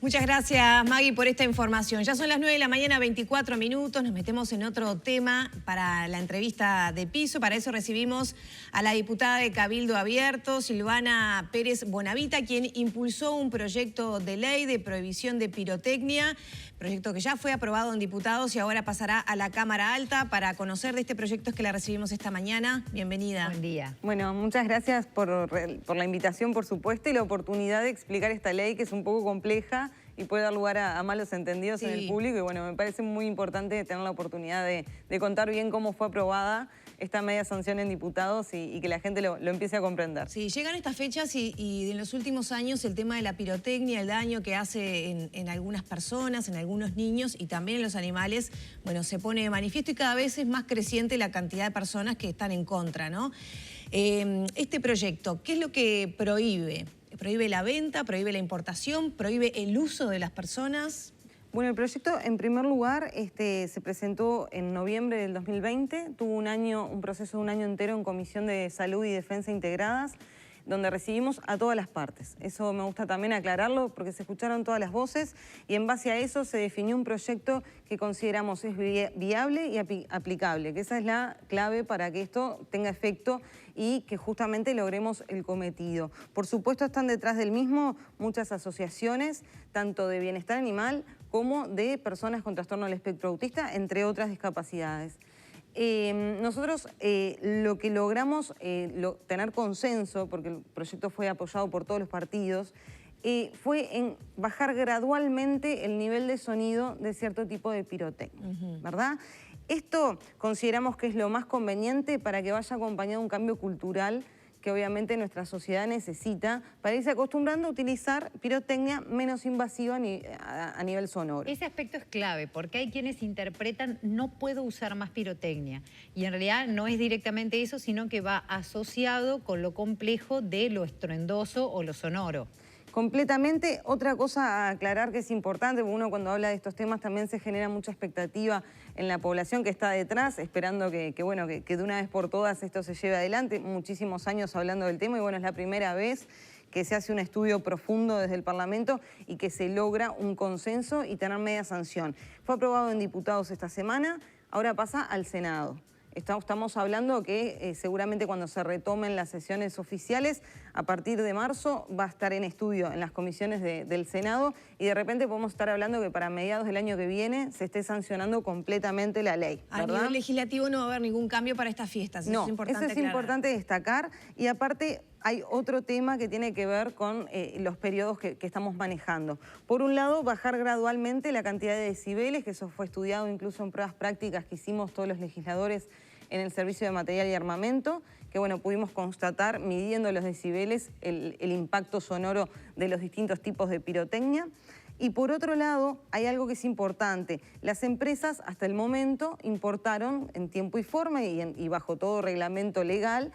Muchas gracias, Maggie, por esta información. Ya son las 9 de la mañana, 24 minutos. Nos metemos en otro tema para la entrevista de piso. Para eso recibimos a la diputada de Cabildo Abierto, Silvana Pérez Bonavita, quien impulsó un proyecto de ley de prohibición de pirotecnia, proyecto que ya fue aprobado en diputados y ahora pasará a la Cámara Alta. Para conocer de este proyecto es que la recibimos esta mañana. Bienvenida. Buen día. Bueno, muchas gracias por la invitación, por supuesto, y la oportunidad de explicar esta ley, que es un poco compleja y puede dar lugar a malos entendidos en el público. Y bueno, me parece muy importante tener la oportunidad de contar bien cómo fue aprobada esta media sanción en diputados y que la gente lo empiece a comprender. Sí, llegan estas fechas y en los últimos años el tema de la pirotecnia, el daño que hace en algunas personas, en algunos niños y también en los animales, bueno, se pone de manifiesto y cada vez es más creciente la cantidad de personas que están en contra, ¿no? Este proyecto, ¿qué es lo que prohíbe? ¿Prohíbe la venta, prohíbe la importación, prohíbe el uso de las personas? Bueno, el proyecto, en primer lugar, se presentó en noviembre del 2020, tuvo un proceso de un año entero en Comisión de Salud y Defensa Integradas, donde recibimos a todas las partes. Eso me gusta también aclararlo porque se escucharon todas las voces y en base a eso se definió un proyecto que consideramos es viable y aplicable, que esa es la clave para que esto tenga efecto y que justamente logremos el cometido. Por supuesto están detrás del mismo muchas asociaciones, tanto de bienestar animal como de personas con trastorno del espectro autista, entre otras discapacidades. Nosotros lo que logramos tener consenso, porque el proyecto fue apoyado por todos los partidos, fue en bajar gradualmente el nivel de sonido de cierto tipo de pirotecnia, ¿verdad? Esto consideramos que es lo más conveniente para que vaya acompañado un cambio cultural que obviamente nuestra sociedad necesita para irse acostumbrando a utilizar pirotecnia menos invasiva a nivel sonoro. Ese aspecto es clave porque hay quienes interpretan no puedo usar más pirotecnia y en realidad no es directamente eso, sino que va asociado con lo complejo de lo estruendoso o lo sonoro. Completamente. Otra cosa a aclarar que es importante, porque uno cuando habla de estos temas también se genera mucha expectativa en la población que está detrás, esperando que de una vez por todas esto se lleve adelante. Muchísimos años hablando del tema y bueno, es la primera vez que se hace un estudio profundo desde el Parlamento y que se logra un consenso y tener media sanción. Fue aprobado en diputados esta semana, ahora pasa al Senado. Estamos hablando que seguramente cuando se retomen las sesiones oficiales, a partir de marzo va a estar en estudio en las comisiones del Senado y de repente podemos estar hablando que para mediados del año que viene se esté sancionando completamente la ley, ¿verdad? A nivel legislativo no va a haber ningún cambio para estas fiestas, no, eso es importante eso es importante destacar y aparte hay otro tema que tiene que ver con los periodos que estamos manejando. Por un lado, bajar gradualmente la cantidad de decibeles, que eso fue estudiado incluso en pruebas prácticas que hicimos todos los legisladores en el Servicio de Material y Armamento, que bueno, pudimos constatar, midiendo los decibeles, el impacto sonoro de los distintos tipos de pirotecnia. Y por otro lado, hay algo que es importante. Las empresas hasta el momento importaron en tiempo y forma y bajo todo reglamento legal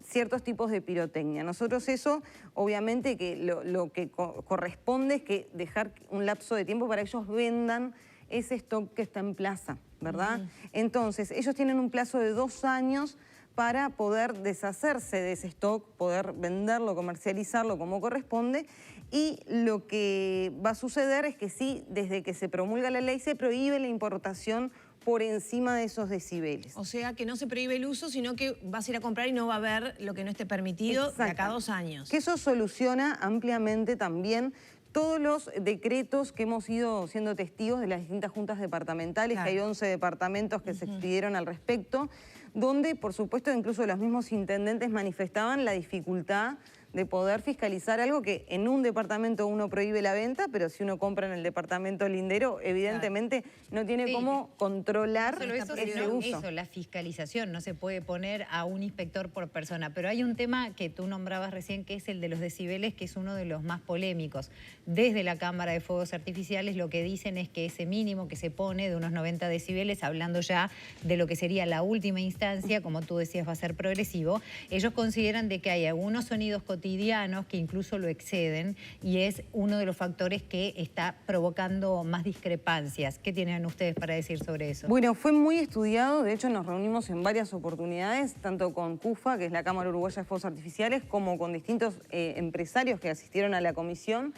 ciertos tipos de pirotecnia. Nosotros eso, obviamente, que lo que corresponde es que dejar un lapso de tiempo para que ellos vendan ese stock que está en plaza, ¿verdad? Entonces, ellos tienen un plazo de 2 años para poder deshacerse de ese stock, poder venderlo, comercializarlo como corresponde, y lo que va a suceder es que sí, desde que se promulga la ley, se prohíbe la importación por encima de esos decibeles. O sea, que no se prohíbe el uso, sino que vas a ir a comprar y no va a haber lo que no esté permitido de acá a 2 años. Que eso soluciona ampliamente también todos los decretos que hemos ido siendo testigos de las distintas juntas departamentales, que hay 11 departamentos que se expidieron al respecto, donde, por supuesto, incluso los mismos intendentes manifestaban la dificultad de poder fiscalizar algo que en un departamento uno prohíbe la venta, pero si uno compra en el departamento lindero, evidentemente no tiene cómo controlar ese uso. Eso, la fiscalización, no se puede poner a un inspector por persona. Pero hay un tema que tú nombrabas recién, que es el de los decibeles, que es uno de los más polémicos. Desde la Cámara de Fuegos Artificiales lo que dicen es que ese mínimo que se pone de unos 90 decibeles, hablando ya de lo que sería la última instancia, como tú decías, va a ser progresivo, ellos consideran de que hay algunos sonidos cotidianos que incluso lo exceden y es uno de los factores que está provocando más discrepancias. ¿Qué tienen ustedes para decir sobre eso? Bueno, fue muy estudiado, de hecho nos reunimos en varias oportunidades, tanto con CUFA, que es la Cámara Uruguaya de Fuegos Artificiales, como con distintos empresarios que asistieron a la comisión.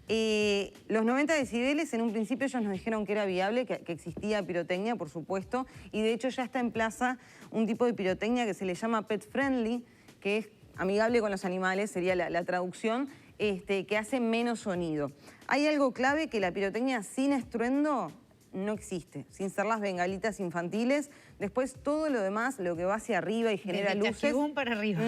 Los 90 decibeles, en un principio ellos nos dijeron que era viable, que existía pirotecnia, por supuesto, y de hecho ya está en plaza un tipo de pirotecnia que se le llama pet friendly, que es amigable con los animales, sería la traducción, que hace menos sonido. Hay algo clave, que la pirotecnia sin estruendo no existe, sin ser las bengalitas infantiles. Después todo lo demás, lo que va hacia arriba y genera desde luces, para arriba.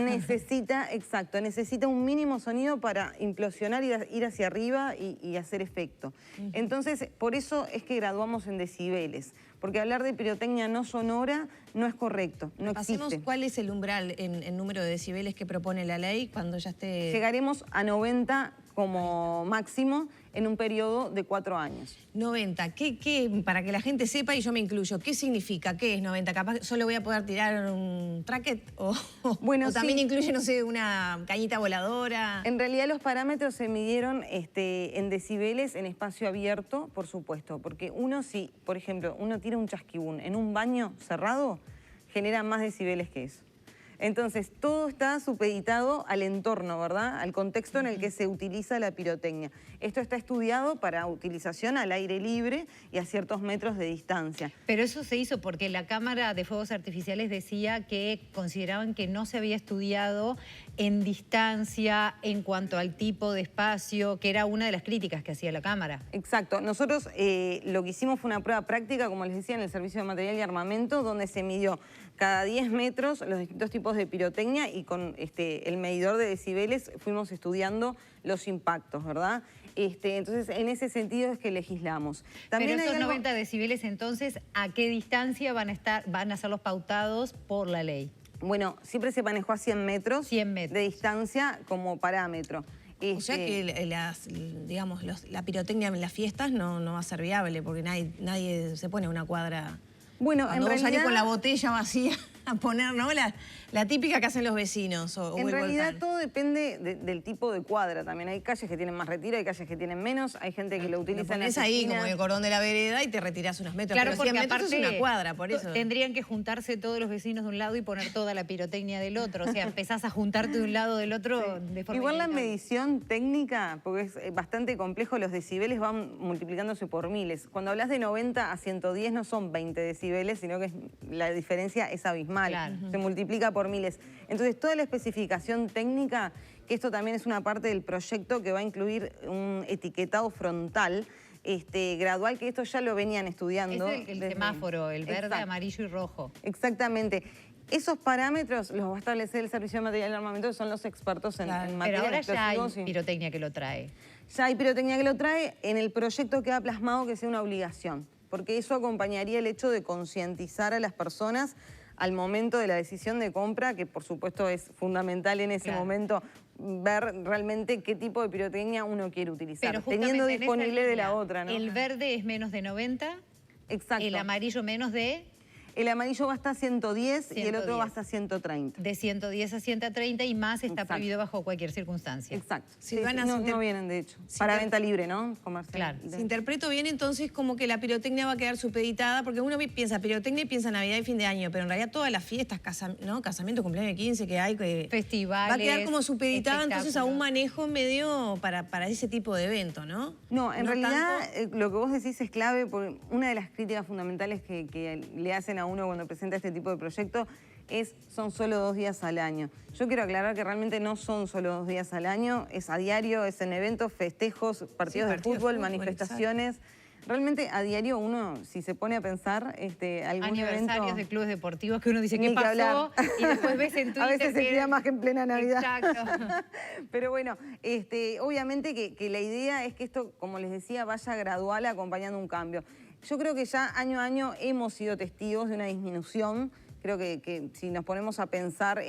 necesita un mínimo sonido para implosionar, ir hacia arriba y hacer efecto. Entonces, por eso es que graduamos en decibeles, porque hablar de pirotecnia no sonora no es correcto, no existe. Pasemos, ¿cuál es el umbral en número de decibeles que propone la ley cuando ya esté...? Llegaremos a 90 como máximo en un periodo de 4 años. 90, ¿qué, para que la gente sepa, y yo me incluyo, ¿qué significa? ¿Qué es 90? ¿Capaz solo voy a poder tirar un tracket? Bueno, ¿O también sí, incluye, no sé, una cañita voladora? En realidad los parámetros se midieron en decibeles en espacio abierto, por supuesto, porque uno, si, por ejemplo, uno tira un chasquibún en un baño cerrado, genera más decibeles que eso. Entonces, todo está supeditado al entorno, ¿verdad? Al contexto en el que se utiliza la pirotecnia. Esto está estudiado para utilización al aire libre y a ciertos metros de distancia. Pero eso se hizo porque la Cámara de Fuegos Artificiales decía que consideraban que no se había estudiado en distancia en cuanto al tipo de espacio, que era una de las críticas que hacía la Cámara. Exacto. Nosotros lo que hicimos fue una prueba práctica, como les decía, en el Servicio de Material y Armamento, donde se midió cada 10 metros los distintos tipos de pirotecnia y con el medidor de decibeles fuimos estudiando los impactos, ¿verdad? Entonces, en ese sentido es que legislamos. También pero esos 90 decibeles, entonces, ¿a qué distancia van a ser los pautados por la ley? Bueno, siempre se manejó a 100 metros, de distancia como parámetro. O sea que digamos, la pirotecnia en las fiestas no va a ser viable, porque nadie se pone a una cuadra. Bueno, cuando en realidad, salís con la botella vacía a poner, ¿no? La típica que hacen los vecinos. En realidad todo depende del tipo de cuadra también. Hay calles que tienen más retiro, hay calles que tienen menos, hay gente que lo utiliza en las ahí esquinas. como el cordón de la vereda y te retirás unos metros. Claro, pero porque 100 metros aparte es una cuadra, por eso. Tendrían que juntarse todos los vecinos de un lado y poner toda la pirotecnia del otro. O sea, empezás a juntarte de un lado del otro de forma Igual la inevitable. medición técnica, porque es bastante complejo, los decibeles van multiplicándose por miles. Cuando hablas de 90 a 110 no son 20 decibeles, sino que la diferencia es abismal. Claro. Se multiplica por miles. Entonces, toda la especificación técnica, que esto también es una parte del proyecto que va a incluir un etiquetado frontal, gradual, que esto ya lo venían estudiando. Es el semáforo, el verde, Exacto. amarillo y rojo. Exactamente. Esos parámetros los va a establecer el Servicio de Material y Armamento, que son los expertos en materia Pero ahora de ya hay explosivos. pirotecnia que lo trae. Ya hay pirotecnia que lo trae. En el proyecto queda plasmado que sea una obligación, porque eso acompañaría el hecho de concientizar a las personas al momento de la decisión de compra, que por supuesto es fundamental en ese momento ver realmente qué tipo de pirotecnia uno quiere utilizar, Pero teniendo disponible de la otra, ¿no? El verde es menos de 90, Exacto. el amarillo menos de... El amarillo va hasta 110 y el otro 110. va hasta 130. De 110 a 130 y más está Exacto. prohibido bajo cualquier circunstancia. Exacto. Silvana, no vienen, de hecho. Para venta libre, ¿no? Comercial. Claro. Si interpreto bien, entonces, como que la pirotecnia va a quedar supeditada, porque uno piensa pirotecnia y piensa Navidad y fin de año, pero en realidad todas las fiestas, ¿no? Casamiento, cumpleaños de 15 que hay, que Festivales, va a quedar como supeditada entonces a un espectáculos. manejo medio para ese tipo de evento, ¿no? No, en realidad tanto- lo que vos decís es clave, porque una de las críticas fundamentales que le hacen a uno cuando presenta este tipo de proyecto son solo 2 días al año. Yo quiero aclarar que realmente no son solo 2 días al año, es a diario, es en eventos, festejos, partidos de fútbol, manifestaciones. Realmente a diario uno, si se pone a pensar, algún Aniversarios evento... de clubes deportivos que uno dice, ¿qué Ni que pasó? hablar. Y después ves en Twitter A veces se que- queda más que en plena Navidad. Exacto. Pero bueno, obviamente que la idea es que esto, como les decía, vaya gradual acompañando un cambio. Yo creo que ya año a año hemos sido testigos de una disminución. Creo que si nos ponemos a pensar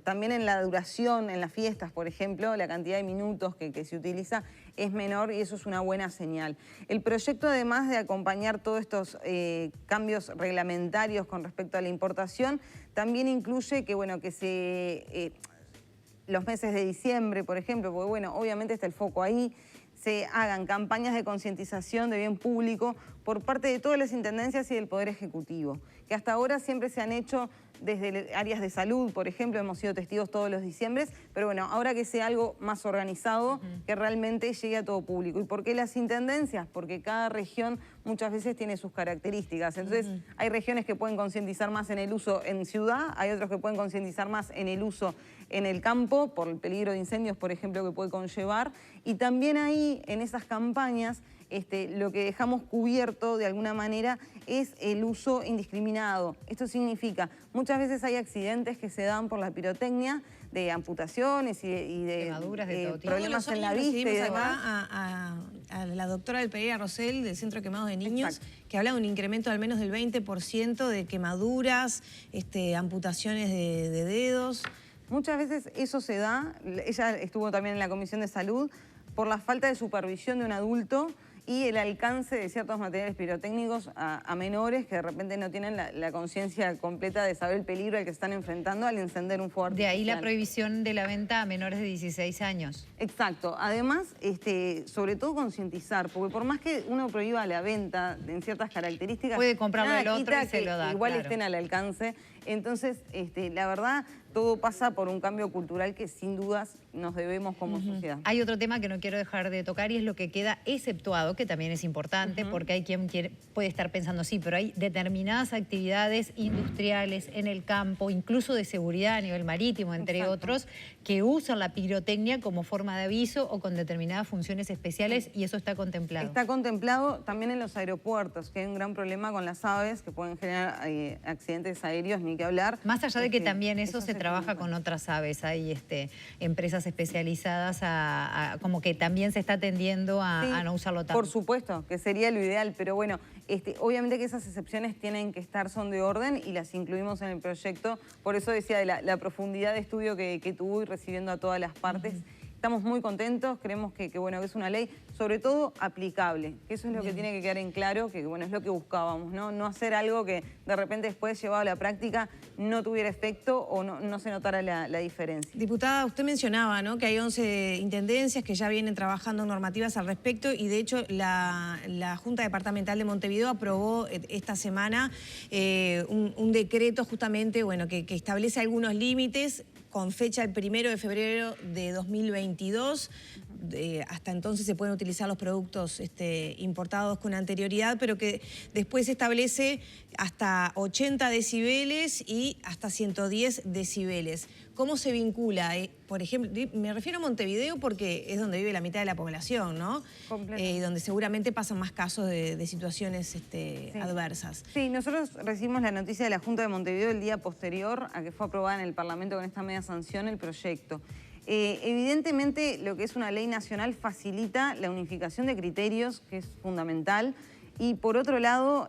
también en la duración, en las fiestas, por ejemplo, la cantidad de minutos que se utiliza es menor y eso es una buena señal. El proyecto, además de acompañar todos estos cambios reglamentarios con respecto a la importación, también incluye que, bueno, los meses de diciembre, por ejemplo, porque, bueno, obviamente está el foco ahí, se hagan campañas de concientización de bien público por parte de todas las intendencias y del Poder Ejecutivo, que hasta ahora siempre se han hecho desde áreas de salud, por ejemplo, hemos sido testigos todos los diciembres, pero bueno, ahora que sea algo más organizado, que realmente llegue a todo público. ¿Y por qué las intendencias? Porque cada región muchas veces tiene sus características. Entonces, hay regiones que pueden concientizar más en el uso en ciudad, hay otros que pueden concientizar más en el uso en el campo, por el peligro de incendios, por ejemplo, que puede conllevar. Y también ahí, en esas campañas, lo que dejamos cubierto de alguna manera es el uso indiscriminado. Esto significa, muchas veces hay accidentes que se dan por la pirotecnia, de amputaciones y de quemaduras de todo tipo. problemas en la vista y demás. A la doctora del Pereira Rosell, del Centro de Quemados de Niños, Exacto. que habla de un incremento al menos del 20% de quemaduras, amputaciones de dedos. Muchas veces eso se da, ella estuvo también en la Comisión de Salud, por la falta de supervisión de un adulto y el alcance de ciertos materiales pirotécnicos a menores que de repente no tienen la conciencia completa de saber el peligro al que se están enfrentando al encender un fuego artificial. De ahí la prohibición de la venta a menores de 16 años. Exacto. Además, sobre todo concientizar, porque por más que uno prohíba la venta en ciertas características, puede comprarlo del otro y se que lo da. Igual claro. estén al alcance. Entonces, la verdad, todo pasa por un cambio cultural que sin dudas nos debemos como sociedad. Hay otro tema que no quiero dejar de tocar y es lo que queda exceptuado, que también es importante, porque hay quien puede estar pensando, sí, pero hay determinadas actividades industriales en el campo, incluso de seguridad a nivel marítimo, entre otros, que usan la pirotecnia como forma de aviso o con determinadas funciones especiales y eso está contemplado. Está contemplado también en los aeropuertos, que hay un gran problema con las aves que pueden generar accidentes aéreos, ni que hablar. Más allá de que también eso se trabaja con otras aves, hay empresas especializadas como que también se está tendiendo a no usarlo tanto. Por supuesto, que sería lo ideal, pero bueno, obviamente que esas excepciones tienen que estar, son de orden y las incluimos en el proyecto. Por eso decía de la profundidad de estudio que tuvo y recibiendo a todas las partes. Estamos muy contentos, creemos que es una ley, sobre todo aplicable, que eso es lo que tiene que quedar en claro, que bueno, es lo que buscábamos, ¿no? No hacer algo que de repente después llevado a la práctica no tuviera efecto o no se notara la diferencia. Diputada, usted mencionaba, ¿no?, que hay 11 intendencias que ya vienen trabajando normativas al respecto y de hecho la Junta Departamental de Montevideo aprobó esta semana un decreto justamente, bueno, que establece algunos límites con fecha el 1 de febrero de 2022. Hasta entonces se pueden utilizar los productos importados con anterioridad, pero que después establece hasta 80 decibeles y hasta 110 decibeles. ¿Cómo se vincula? Por ejemplo, me refiero a Montevideo porque es donde vive la mitad de la población, ¿no? Donde seguramente pasan más casos de situaciones adversas. Sí, nosotros recibimos la noticia de la Junta de Montevideo el día posterior a que fue aprobada en el Parlamento con esta media sanción el proyecto. Evidentemente, lo que es una ley nacional facilita la unificación de criterios, que es fundamental. Y por otro lado,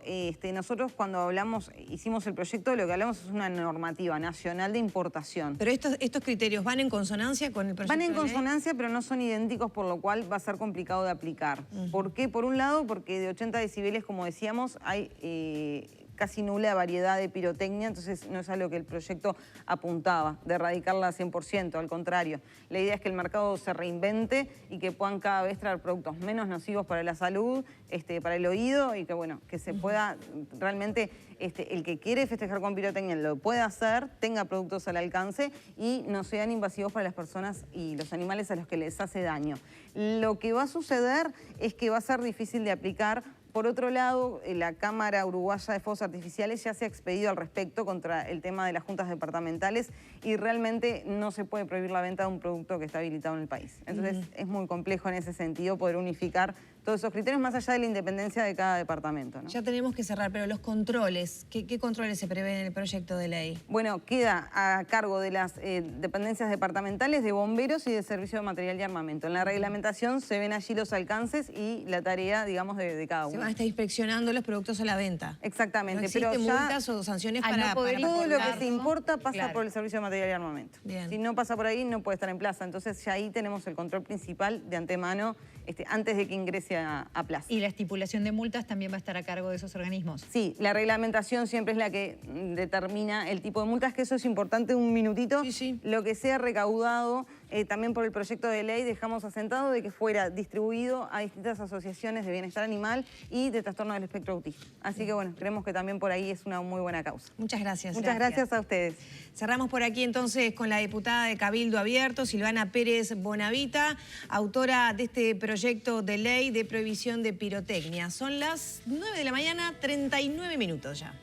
nosotros cuando hicimos el proyecto, lo que hablamos es una normativa nacional de importación. Pero estos criterios van en consonancia con el proyecto Van en de ley? consonancia, pero no son idénticos, por lo cual va a ser complicado de aplicar. ¿Por qué? Por un lado, porque de 80 decibeles, como decíamos, hay casi nula variedad de pirotecnia, entonces no es a lo que el proyecto apuntaba, de erradicarla al 100%, al contrario. La idea es que el mercado se reinvente y que puedan cada vez traer productos menos nocivos para la salud, para el oído y que, bueno, que se pueda realmente, el que quiere festejar con pirotecnia lo pueda hacer, tenga productos al alcance y no sean invasivos para las personas y los animales a los que les hace daño. Lo que va a suceder es que va a ser difícil de aplicar. Por otro lado, la Cámara Uruguaya de Fuegos Artificiales ya se ha expedido al respecto contra el tema de las juntas departamentales y realmente no se puede prohibir la venta de un producto que está habilitado en el país. Entonces es muy complejo en ese sentido poder unificar todos esos criterios más allá de la independencia de cada departamento, ¿no? Ya tenemos que cerrar, pero los controles, ¿qué controles se prevén en el proyecto de ley? Bueno, queda a cargo de las dependencias departamentales, de bomberos y de servicio de material y armamento. En la reglamentación se ven allí los alcances y la tarea, digamos, de cada uno. Se van a estar inspeccionando los productos a la venta. Exactamente. ¿No existen pero ya multas o sanciones al para no poder todo lo que se ¿no? importa pasa Claro. por el servicio de material y armamento. Bien. Si no pasa por ahí, no puede estar en plaza. Entonces ya ahí tenemos el control principal de antemano antes de que ingrese a plaza. ¿Y la estipulación de multas también va a estar a cargo de esos organismos? Sí, la reglamentación siempre es la que determina el tipo de multas, que eso es importante, un minutito. Sí, sí. Lo que sea recaudado también por el proyecto de ley dejamos asentado de que fuera distribuido a distintas asociaciones de bienestar animal y de trastorno del espectro autista. Así que bueno, creemos que también por ahí es una muy buena causa. Muchas gracias. Muchas gracias a ustedes. Cerramos por aquí entonces con la diputada de Cabildo Abierto, Silvana Pérez Bonavita, autora de este proyecto de ley de prohibición de pirotecnia. Son las 9 de la mañana, 39 minutos ya.